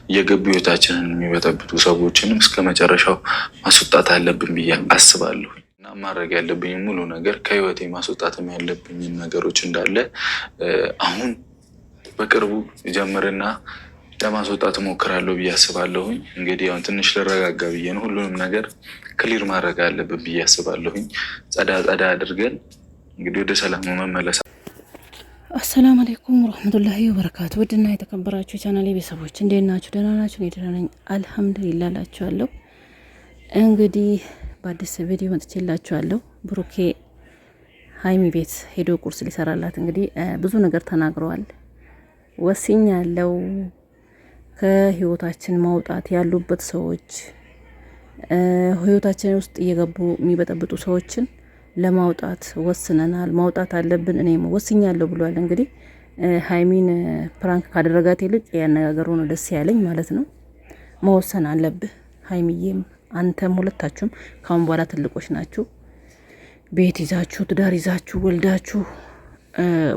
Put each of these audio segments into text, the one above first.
የገቡ ህይወታችንን የሚበጠብጡ ሰዎችንም እስከ መጨረሻው ማስወጣት አለብን ብዬ አስባለሁ። እና ማድረግ ያለብኝ ሙሉ ነገር ከህይወቴ ማስወጣትም ያለብኝን ነገሮች እንዳለ አሁን በቅርቡ ጀምርና ለማስወጣት እሞክራለሁ ብዬ አስባለሁኝ። እንግዲህ አሁን ትንሽ ልረጋጋ ብዬ ነው። ሁሉንም ነገር ክሊር ማድረግ አለብን ብዬ አስባለሁኝ። ጸዳ አድርገን እንግዲህ ወደ ሰላም መመለስ። አሰላሙ አለይኩም ወራህመቱላሂ ወበረካቱ። ውድና የተከበራችሁ ቻናሌ ቤተሰቦች እንዴት ናችሁ? ደህና ናችሁ? እኔ ደህና ነኝ አልሐምዱሊላህ እላችኋለሁ። እንግዲህ በአዲስ ቪዲዮ መጥቼላችኋለሁ። ብሩኬ ሀይሚ ቤት ሄዶ ቁርስ ሊሰራላት እንግዲህ ብዙ ነገር ተናግረዋል። ወስኛለሁ ከህይወታችን ማውጣት ያሉበት ሰዎች ህይወታችን ውስጥ እየገቡ የሚበጠብጡ ሰዎችን ለማውጣት ወስነናል። ማውጣት አለብን። እኔም ወስኛለሁ ብሏል። እንግዲህ ሀይሚን ፕራንክ ካደረጋት ይልቅ ያነጋገሩ ነው ደስ ያለኝ ማለት ነው። መወሰን አለብህ ሀይሚዬም አንተም ሁለታችሁም ካሁን በኋላ ትልቆች ናችሁ። ቤት ይዛችሁ ትዳር ይዛችሁ ወልዳችሁ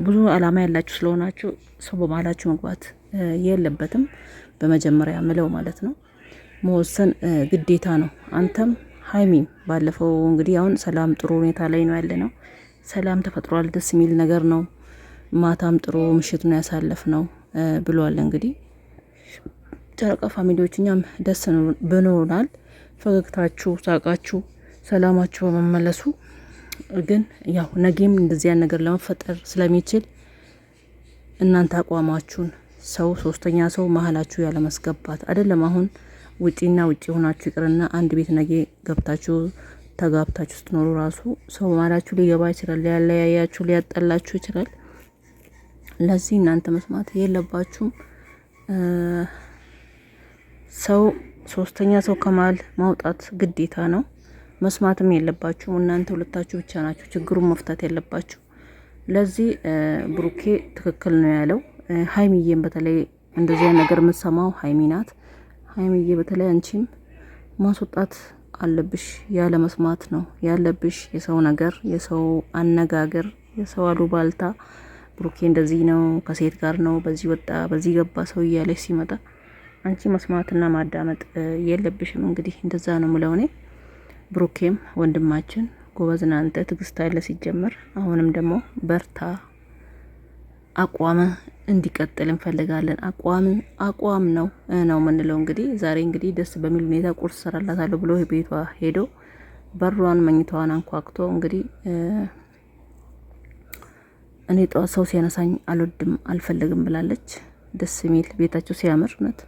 ብዙ አላማ ያላችሁ ስለሆናችሁ ሰው በማላችሁ መግባት የለበትም። በመጀመሪያ ምለው ማለት ነው መወሰን ግዴታ ነው። አንተም ሀይሚም ባለፈው እንግዲህ አሁን ሰላም ጥሩ ሁኔታ ላይ ነው ያለ ነው። ሰላም ተፈጥሯል። ደስ የሚል ነገር ነው። ማታም ጥሩ ምሽት ነው ያሳለፍ ነው ብሏል። እንግዲህ ጨረቃ ፋሚሊዎች እኛም ደስ ብሎናል። ፈገግታችሁ፣ ሳቃችሁ፣ ሰላማችሁ በመመለሱ ግን ያው ነገም እንደዚያ ነገር ለመፈጠር ስለሚችል እናንተ አቋማችሁን ሰው ሶስተኛ ሰው መሀላችሁ ያለ መስገባት አይደለም። አሁን ውጪና ውጪ ሆናችሁ ይቅርና አንድ ቤት ነገ ገብታችሁ ተጋብታችሁ ስትኖሩ ራሱ ሰው መሀላችሁ ሊገባ ይችላል፣ ሊያለያያችሁ፣ ሊያጠላችሁ ይችላል። ለዚህ እናንተ መስማት የለባችሁም። ሰው ሶስተኛ ሰው ከመሀል ማውጣት ግዴታ ነው። መስማትም የለባችሁም። እናንተ ሁለታችሁ ብቻ ናችሁ ችግሩን መፍታት ያለባችሁ። ለዚህ ብሩኬ ትክክል ነው ያለው። ሀይሚዬም በተለይ እንደዚህ ነገር የምትሰማው ሀይሚ ናት። ሀይሚዬ በተለይ አንቺም ማስወጣት አለብሽ። ያለ መስማት ነው ያለብሽ። የሰው ነገር፣ የሰው አነጋገር፣ የሰው አሉባልታ ብሩኬ እንደዚህ ነው፣ ከሴት ጋር ነው፣ በዚህ ወጣ፣ በዚህ ገባ ሰው እያለች ሲመጣ አንቺ መስማትና ማዳመጥ የለብሽም። እንግዲህ እንደዛ ነው ምለው እኔ። ብሩኬም ወንድማችን ጎበዝ ነህ አንተ፣ ትግስት አለ ሲጀመር። አሁንም ደግሞ በርታ፣ አቋም እንዲቀጥል እንፈልጋለን። አቋም ነው የምንለው። እንግዲህ ዛሬ እንግዲህ ደስ በሚል ሁኔታ ቁርስ ሰራላታለሁ ብሎ ቤቷ ሄዶ በሯን መኝታዋን አንኳክቶ እንግዲህ እኔ ጠዋት ሰው ሲያነሳኝ አልወድም አልፈልግም ብላለች። ደስ የሚል ቤታቸው ሲያምር እውነት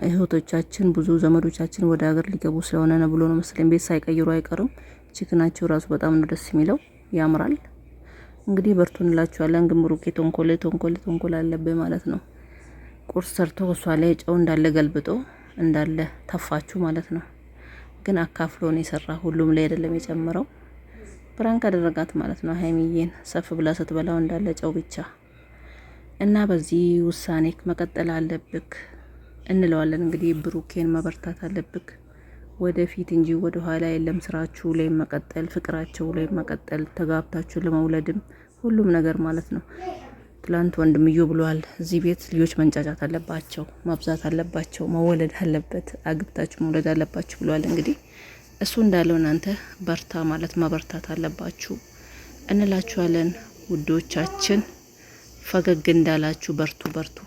እህቶቻችን ብዙ ዘመዶቻችን ወደ ሀገር ሊገቡ ስለሆነ ነው ብሎ ነው መሰለኝ ቤት ሳይቀይሩ አይቀሩም። ችክናቸው ራሱ በጣም ነው ደስ የሚለው፣ ያምራል። እንግዲህ በርቱ እንላችኋለን። ግን ብሩኬ ተንኮል አለብህ ማለት ነው። ቁርስ ሰርቶ እሷ ላይ ጨው እንዳለ ገልብጦ እንዳለ ተፋችሁ ማለት ነው። ግን አካፍሎ ነው የሰራ፣ ሁሉም ላይ አይደለም የጨመረው። ፕራንክ አደረጋት ማለት ነው። ሀይሚዬን ሰፍ ብላ ስትበላው እንዳለ ጨው ብቻ እና በዚህ ውሳኔክ መቀጠል አለብክ እንለዋለን። እንግዲህ ብሩኬን መበርታት አለብክ ወደፊት እንጂ ወደ ኋላ የለም። ስራችሁ ላይ መቀጠል፣ ፍቅራቸው ላይ መቀጠል፣ ተጋብታችሁ ለመውለድም ሁሉም ነገር ማለት ነው። ትላንት ወንድምዮ ብሏል፣ እዚህ ቤት ልጆች መንጫጫት አለባቸው፣ ማብዛት አለባቸው፣ መወለድ አለበት፣ አግብታችሁ መውለድ አለባችሁ ብሏል። እንግዲህ እሱ እንዳለው እናንተ በርታ ማለት ማበርታት አለባችሁ እንላችኋለን ውዶቻችን። ፈገግ እንዳላችሁ በርቱ።